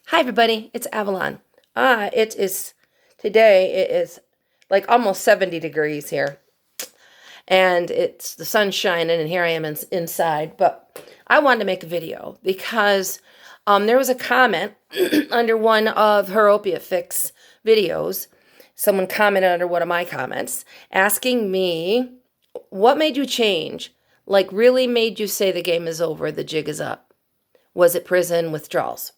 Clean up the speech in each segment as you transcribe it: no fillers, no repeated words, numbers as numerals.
Hi everybody, it's Avalon. Today it is like almost 70 degrees here. And it's the sun's shining and here I am inside. But I wanted to make a video because there was a comment under one of her opiate fix videos. Someone commented under one of my comments asking me, what made you change? Like really made you say the game is over, the jig is up? Was it prison withdrawals?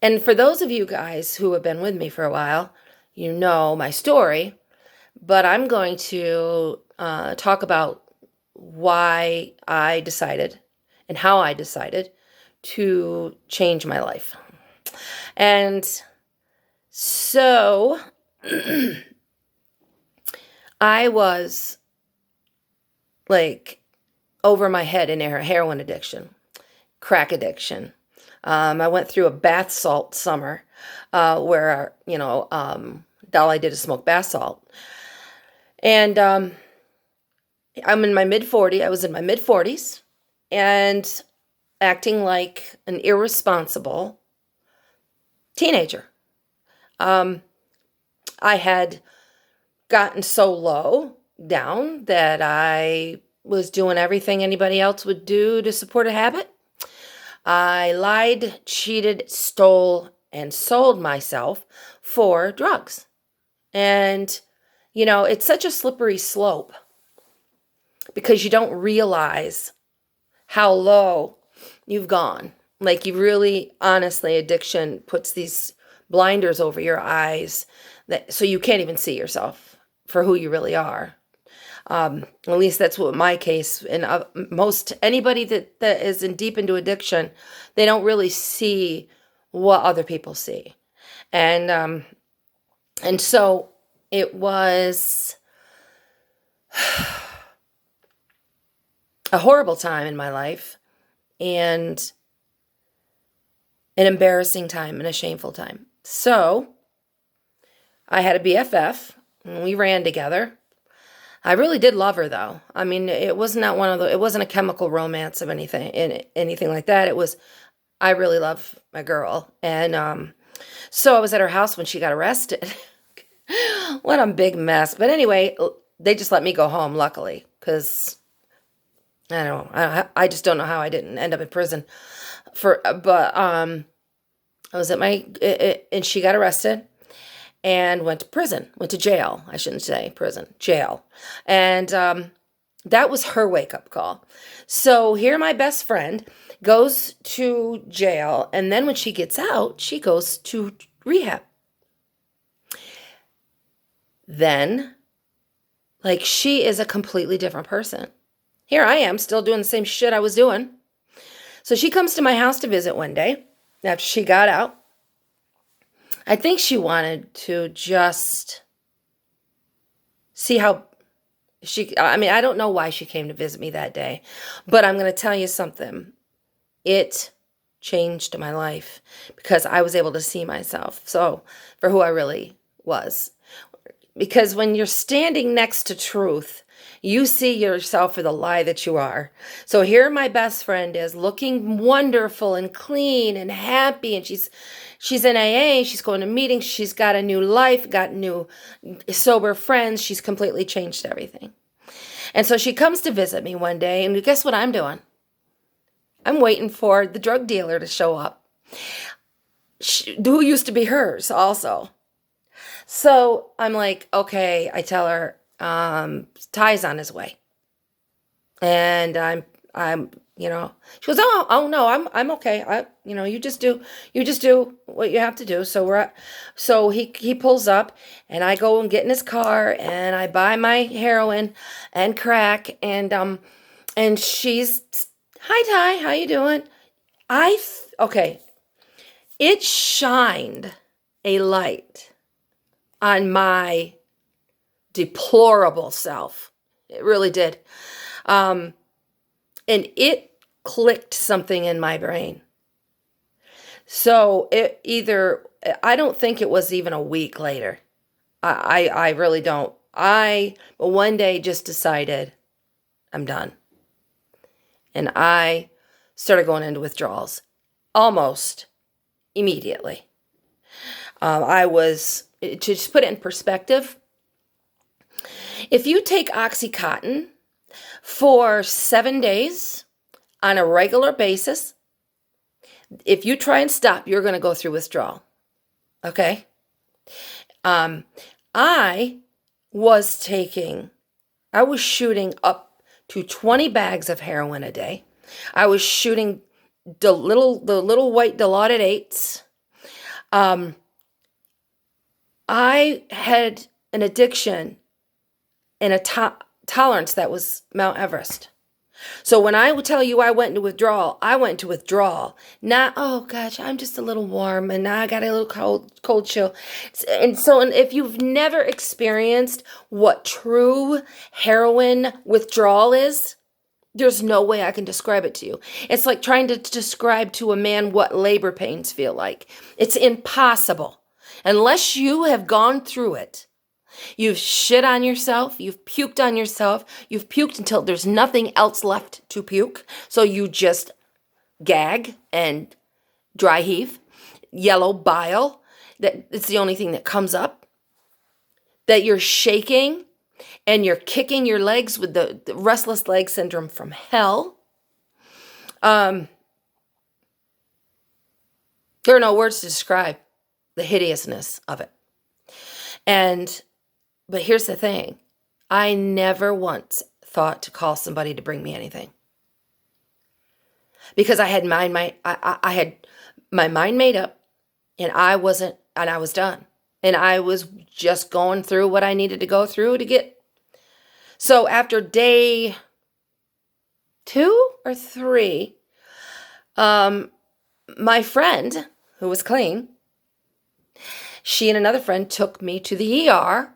And for those of you guys who have been with me for a while, you know my story, but I'm going to talk about why I decided and how I decided to change my life. And so I was like over my head in heroin addiction, crack addiction. I went through a bath salt summer where, all I did is smoke bath salt. And I'm in my mid-40s. I was in my mid-40s and acting like an irresponsible teenager. I had gotten so low down that I was doing everything anybody else would do to support a habit. I lied, cheated, stole, and sold myself for drugs. And, it's such a slippery slope because you don't realize how low you've gone. Like you really, honestly, addiction puts these blinders over your eyes so you can't even see yourself for who you really are. At least that's what my case, and most anybody that is deep into addiction, they don't really see what other people see. And so it was a horrible time in my life and an embarrassing time and a shameful time. So I had a BFF and we ran together. I really did love her though. I mean, it wasn't a chemical romance of anything like that. I really love my girl. And so I was at her house when she got arrested. What a big mess. But anyway, they just let me go home, luckily, because I don't know. I just don't know how I didn't end up in prison I was and she got arrested and went to jail. I shouldn't say prison, jail. And that was her wake-up call. So here my best friend goes to jail, and then when she gets out, she goes to rehab. Then, like, she is a completely different person. Here I am, still doing the same shit I was doing. So she comes to my house to visit one day after she got out. I think she wanted to just see how I don't know why she came to visit me that day, but I'm going to tell you something. It changed my life because I was able to see myself for who I really was. Because when you're standing next to truth, you see yourself for the lie that you are. So here my best friend is looking wonderful and clean and happy, and she's in AA, she's going to meetings, she's got a new life, got new sober friends, she's completely changed everything. And so she comes to visit me one day, and guess what I'm doing? I'm waiting for the drug dealer to show up, who used to be hers also. So I'm like, okay, I tell her, Ty's on his way. And she goes, oh no, I'm okay. You just do what you have to do. So he pulls up and I go and get in his car and I buy my heroin and crack and she's, hi Ty, how you doing? Okay. It shined a light on my deplorable self. It really did. And it clicked something in my brain. So I don't think it was even a week later. I really don't. But one day just decided I'm done. And I started going into withdrawals almost immediately. To just put it in perspective, if you take Oxycontin for 7 days on a regular basis, if you try and stop, you're going to go through withdrawal. Okay? I was shooting up to 20 bags of heroin a day. I was shooting the little white dilaudid 8s. I had an addiction and a tolerance that was Mount Everest. So when I would tell you I went into withdrawal, not, oh gosh, I'm just a little warm and now I got a little cold chill. And if you've never experienced what true heroin withdrawal is, there's no way I can describe it to you. It's like trying to describe to a man what labor pains feel like. It's impossible. Unless you have gone through it. You've shit on yourself. You've puked on yourself. You've puked until there's nothing else left to puke. So you just gag and dry heave, yellow bile. It's the only thing that comes up. That you're shaking and you're kicking your legs with the restless leg syndrome from hell. There are no words to describe the hideousness of it. But here's the thing. I never once thought to call somebody to bring me anything. Because I had I had my mind made up and I was done. And I was just going through what I needed to go through to get. So after day 2 or 3, my friend who was clean, she and another friend took me to the ER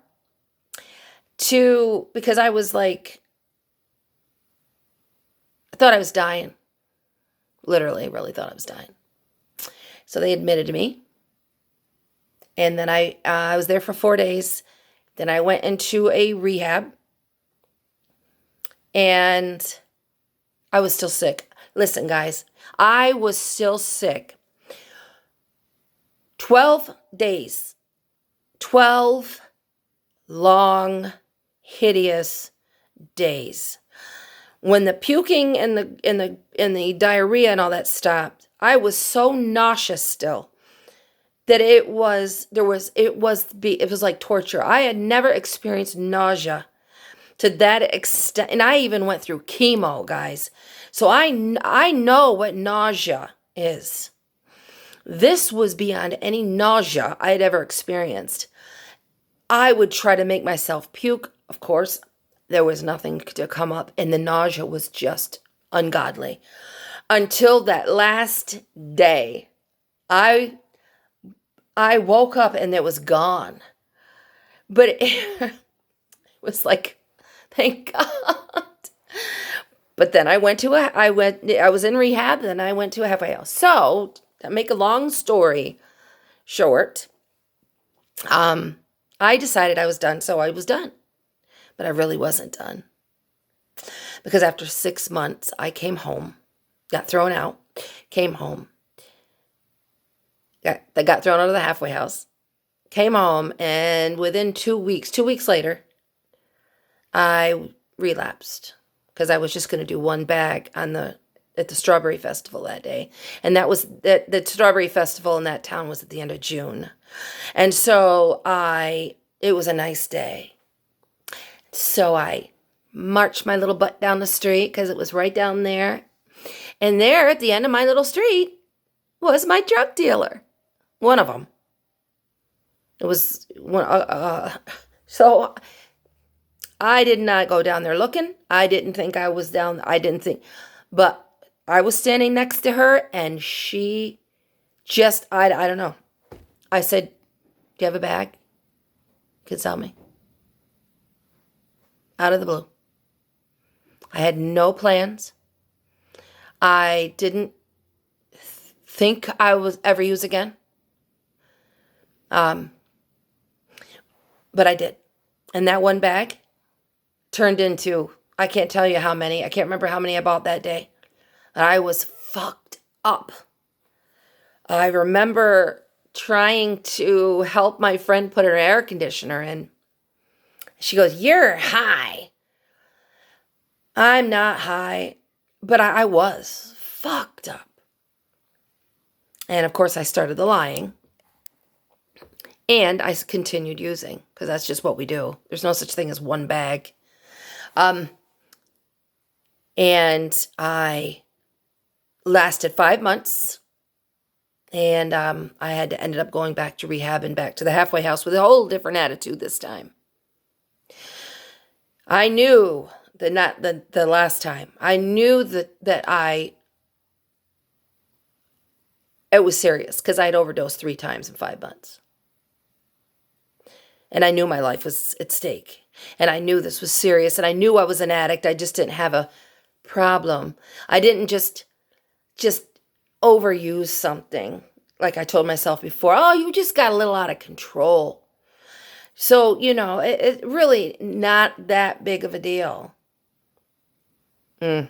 because I was like, I thought I was dying. Literally, really thought I was dying. So they admitted me. And then I was there for 4 days. Then I went into a rehab. And I was still sick. Listen, guys, I was still sick. 12 days. 12 long, hideous days. When the puking and the diarrhea and all that stopped, I was so nauseous still that it was like torture. I had never experienced nausea to that extent, and I even went through chemo, guys. So I know what nausea is. This was beyond any nausea I had ever experienced. I would try to make myself puke. Of course, there was nothing to come up, and the nausea was just ungodly. Until that last day, I woke up and it was gone. But it was like, thank God. But then I was in rehab, then I went to a halfway house. So, to make a long story short, I decided I was done, so I was done. But I really wasn't done. Because after 6 months, I came home, got thrown out, came home. Got thrown out of the halfway house, came home, and within 2 weeks later, I relapsed. Because I was just going to do 1 bag at the Strawberry Festival that day. And that was, the Strawberry Festival in that town was at the end of June. And so it was a nice day. So I marched my little butt down the street because it was right down there. And there at the end of my little street was my drug dealer. One of them. It was one. So I did not go down there looking. I didn't think I was down. But I was standing next to her and she just, I don't know. I said, do you have a bag? You could sell me. Out of the blue. I had no plans. I didn't think I was ever use again. But I did. And that 1 bag turned into, I can't tell you how many. I can't remember how many I bought that day. But I was fucked up. I remember trying to help my friend put her air conditioner in. She goes, "You're high." I'm not high, but I was fucked up. And of course, I started the lying. And I continued using, because that's just what we do. There's no such thing as one bag. And I lasted 5 months. And I ended up going back to rehab and back to the halfway house with a whole different attitude this time. I knew that not the last time. I knew that it was serious, because I'd overdosed 3 times in 5 months. And I knew my life was at stake. And I knew this was serious. And I knew I was an addict. I just didn't have a problem. I didn't just overuse something. Like I told myself before, oh, you just got a little out of control. So, it really not that big of a deal. I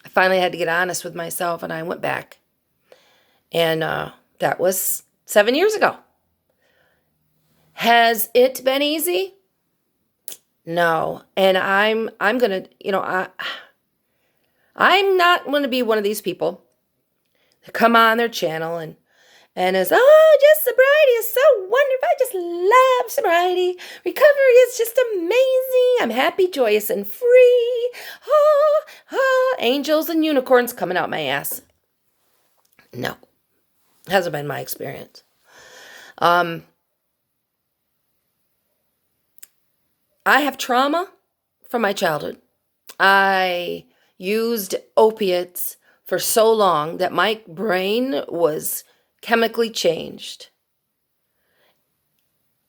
finally had to get honest with myself, and I went back. And that was 7 years ago. Has it been easy? No. And I'm going to, I'm not going to be one of these people that come on their channel and is, oh, just sobriety is so wonderful. I just love sobriety. Recovery is just amazing. I'm happy, joyous, and free. Angels and unicorns coming out my ass. No. Hasn't been my experience. I have trauma from my childhood. I used opiates for so long that my brain was chemically changed.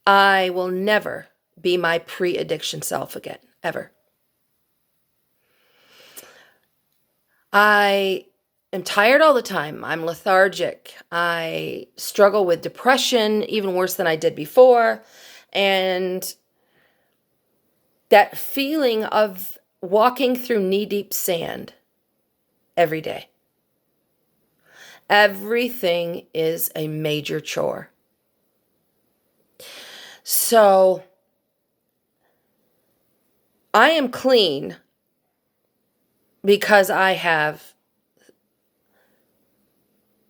I will never be my pre-addiction self again, ever. I am tired all the time. I'm lethargic. I struggle with depression, even worse than I did before. And that feeling of walking through knee-deep sand every day. Everything is a major chore. So I am clean because I have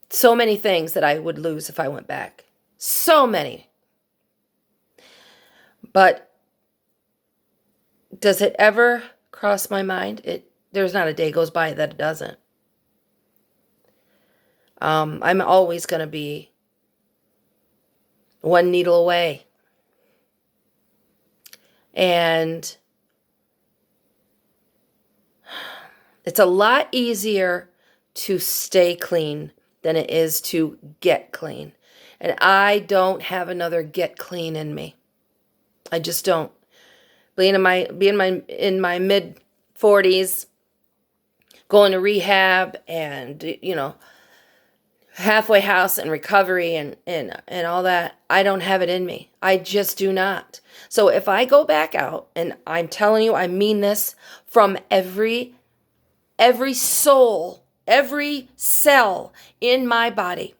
so many things that I would lose if I went back. So many. But does it ever cross my mind? There's not a day goes by that it doesn't. I'm always going to be one needle away. And it's a lot easier to stay clean than it is to get clean. And I don't have another get clean in me. I just don't. Being in my mid 40s, going to rehab and halfway house and recovery and all that, I don't have it in me. I just do not. So if I go back out, and I'm telling you, I mean this from every soul, every cell in my body.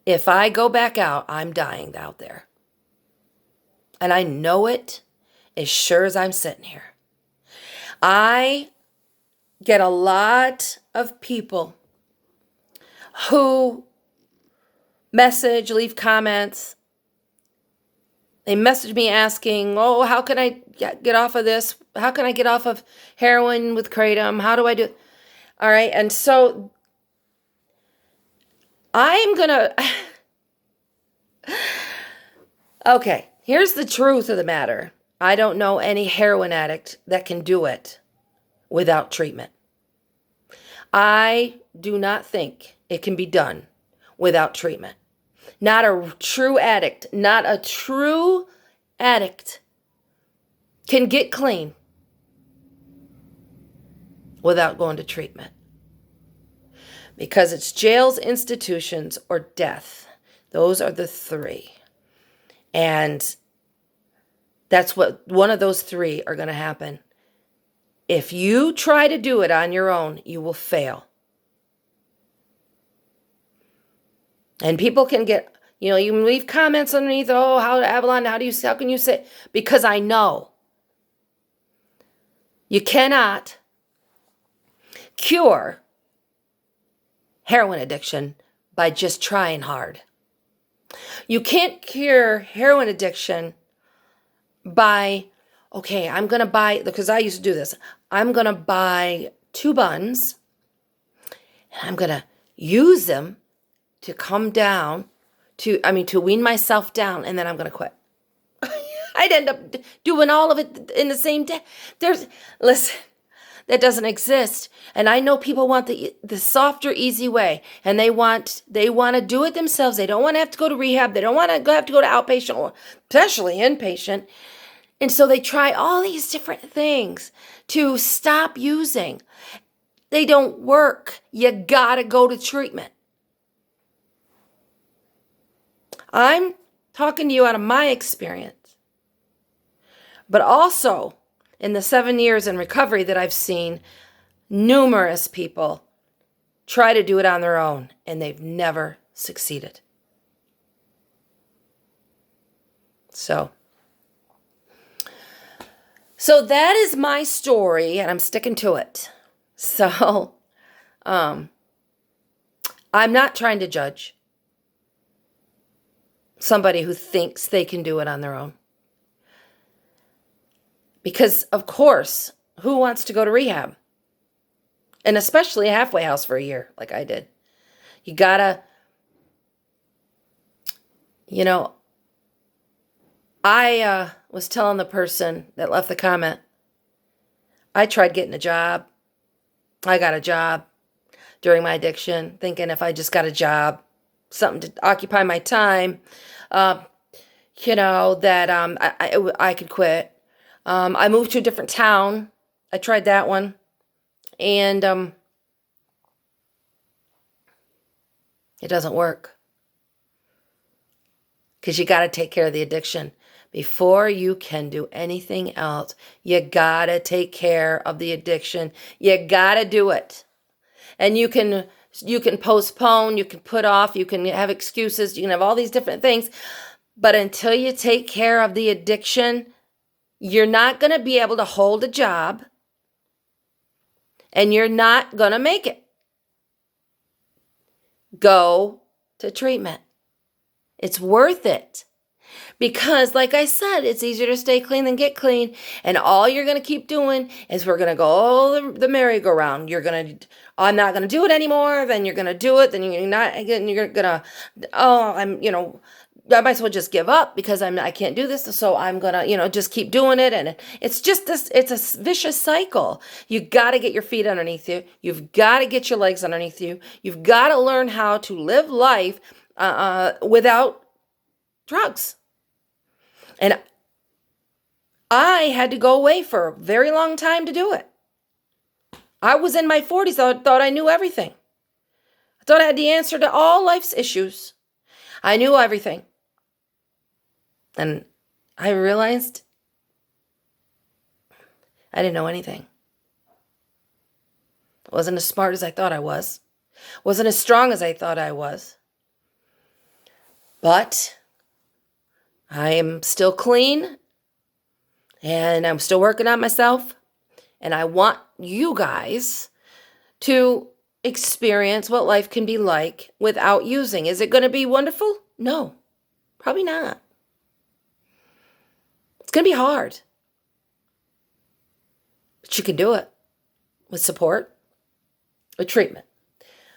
If I go back out, I'm dying out there. And I know it as sure as I'm sitting here. I get a lot of people who leave comments. They message me asking, oh, how can I get off of this? How can I get off of heroin with kratom? How do I do it? All right. And so I'm going to... Okay. Here's the truth of the matter. I don't know any heroin addict that can do it without treatment. I do not think it can be done without treatment. Not a true addict can get clean without going to treatment. Because it's jails, institutions, or death. Those are the 3. And that's what one of those 3 are going to happen. If you try to do it on your own, you will fail. And people can get, you can leave comments underneath, oh, Avalon, how can you say, because I know you cannot cure heroin addiction by just trying hard. You can't cure heroin addiction by, okay, I'm going to buy, because I used to do this, I'm going to buy 2 buns, and I'm going to use them to come down, to wean myself down, and then I'm going to quit. I'd end up doing all of it in the same day. Listen, that doesn't exist. And I know people want the softer, easy way, and they want to do it themselves. They don't want to have to go to rehab. They don't want to have to go to outpatient, or especially inpatient. And so they try all these different things to stop using. They don't work. You gotta go to treatment. I'm talking to you out of my experience, but also in the 7 years in recovery that I've seen numerous people try to do it on their own, and they've never succeeded. So that is my story, and I'm sticking to it. So I'm not trying to judge somebody who thinks they can do it on their own. Because, of course, who wants to go to rehab? And especially a halfway house for a year, like I did. You gotta, I was telling the person that left the comment, I tried getting a job. I got a job during my addiction, thinking if I just got a job, something to occupy my time, that I could quit. I moved to a different town. I tried that one. And it doesn't work. Because you got to take care of the addiction. Before you can do anything else, you got to take care of the addiction. You got to do it. And you can postpone, you can put off, you can have excuses, you can have all these different things. But until you take care of the addiction, you're not going to be able to hold a job, and you're not going to make it. Go to treatment. It's worth it. Because, like I said, it's easier to stay clean than get clean. And all you're going to keep doing is we're going to go the merry-go-round. I'm not going to do it anymore. Then you're going to do it. Then you're not. You're going to, I might as well just give up because I can't do this. So I'm going to, just keep doing it. And it's just this, it's a vicious cycle. You got to get your feet underneath you. You've got to get your legs underneath you. You've got to learn how to live life without drugs. And I had to go away for a very long time to do it. I was in my 40s. I thought I knew everything. I thought I had the answer to all life's issues. I knew everything. And I realized I didn't know anything. I wasn't as smart as I thought I was. Wasn't as strong as I thought I was. But I am still clean, and I'm still working on myself, and I want you guys to experience what life can be like without using. Is it going to be wonderful? No, probably not. It's going to be hard, but you can do it with support, with treatment.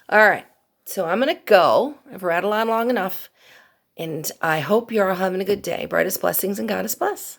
All right, so I'm going to go. I've rattled on long enough. And I hope you're all having a good day. Brightest blessings and God is bless.